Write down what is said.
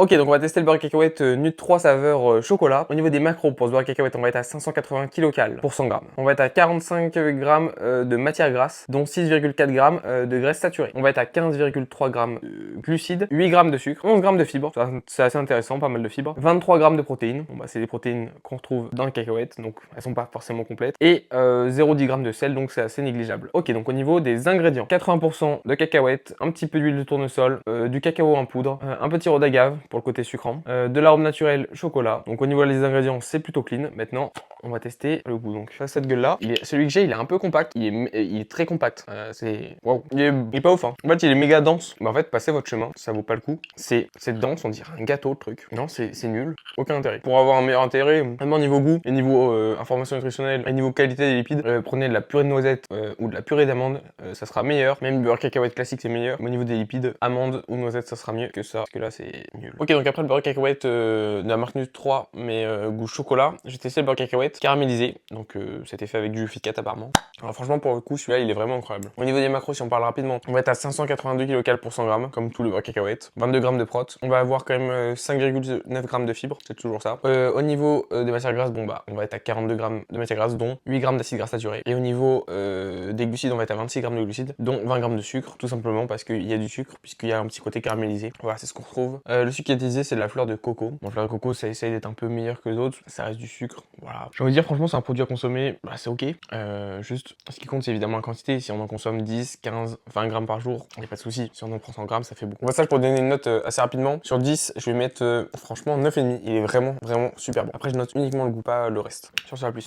Ok, donc on va tester le beurre cacahuète Nut 3 saveur chocolat. Au niveau des macros pour ce beurre cacahuète, on va être à 580 kcal pour 100 grammes. On va être à 45 grammes de matière grasse, dont 6,4 grammes de graisse saturée. On va être à 15,3 grammes de glucides, 8 grammes de sucre, 11 grammes de fibres, c'est assez intéressant, pas mal de fibres, 23 grammes de protéines, bon bah c'est les protéines qu'on retrouve dans le cacahuète, donc elles sont pas forcément complètes, et 0,10 grammes de sel, donc c'est assez négligeable. Ok, donc au niveau des ingrédients, 80% de cacahuètes, un petit peu d'huile de tournesol, du cacao en poudre, un petit sirop d'agave pour le côté sucrant, de l'arôme naturel chocolat. Donc au niveau des ingrédients, c'est plutôt clean. Maintenant, on va tester le goût. Donc cette gueule là, celui que j'ai, il est un peu compact, il est très compact. C'est waouh, il est pas ouf. Hein. En fait, il est méga dense. Mais en fait, passez votre chemin, ça vaut pas le coup. C'est dense, on dirait un gâteau le truc. Non, c'est nul, aucun intérêt. Pour avoir un meilleur intérêt, même au niveau goût, et niveau information nutritionnelle, et niveau qualité des lipides, prenez de la purée de noisette ou de la purée d'amande, ça sera meilleur. Même le beurre cacahuète classique c'est meilleur. Mais au niveau des lipides, amande ou noisette, ça sera mieux que ça. Parce que là, c'est nul. Ok, donc après le beurre cacahuète de la marque Nut 3, mais goût chocolat, j'ai testé le beurre cacahuète caramélisé. Donc c'était fait avec du Fit 4 apparemment. Alors franchement, pour le coup, celui-là, il est vraiment incroyable. Au niveau des macros, si on parle rapidement, on va être à 582 kcal pour 100 grammes, comme tout le beurre cacahuète. 22 grammes de prot. On va avoir quand même 5,9 grammes de fibres, c'est toujours ça. Au niveau des matières grasses, bon bah, on va être à 42 grammes de matières grasses, dont 8 grammes d'acide gras saturé. Et au niveau des glucides, on va être à 26 grammes de glucides, dont 20 grammes de sucre, tout simplement parce qu'il y a du sucre, puisqu'il y a un petit côté caramélisé. Voilà, c'est ce qu'on retrouve. Le sucre qui est utilisé, c'est de la fleur de coco. Bon, la fleur de coco, ça essaye d'être un peu meilleur que les autres, ça reste du sucre. Voilà. J'ai envie de dire, franchement, c'est un produit à consommer, bah, c'est ok. Juste, ce qui compte, c'est évidemment la quantité. Si on en consomme 10, 15, 20 grammes par jour, il n'y a pas de souci. Si on en prend 100 grammes, ça fait beaucoup. Moi, ça, pour donner une note assez rapidement, sur 10, je vais mettre franchement 9,5. Il est vraiment, vraiment super bon. Après, je note uniquement le goût, pas le reste. Sur ça, à plus.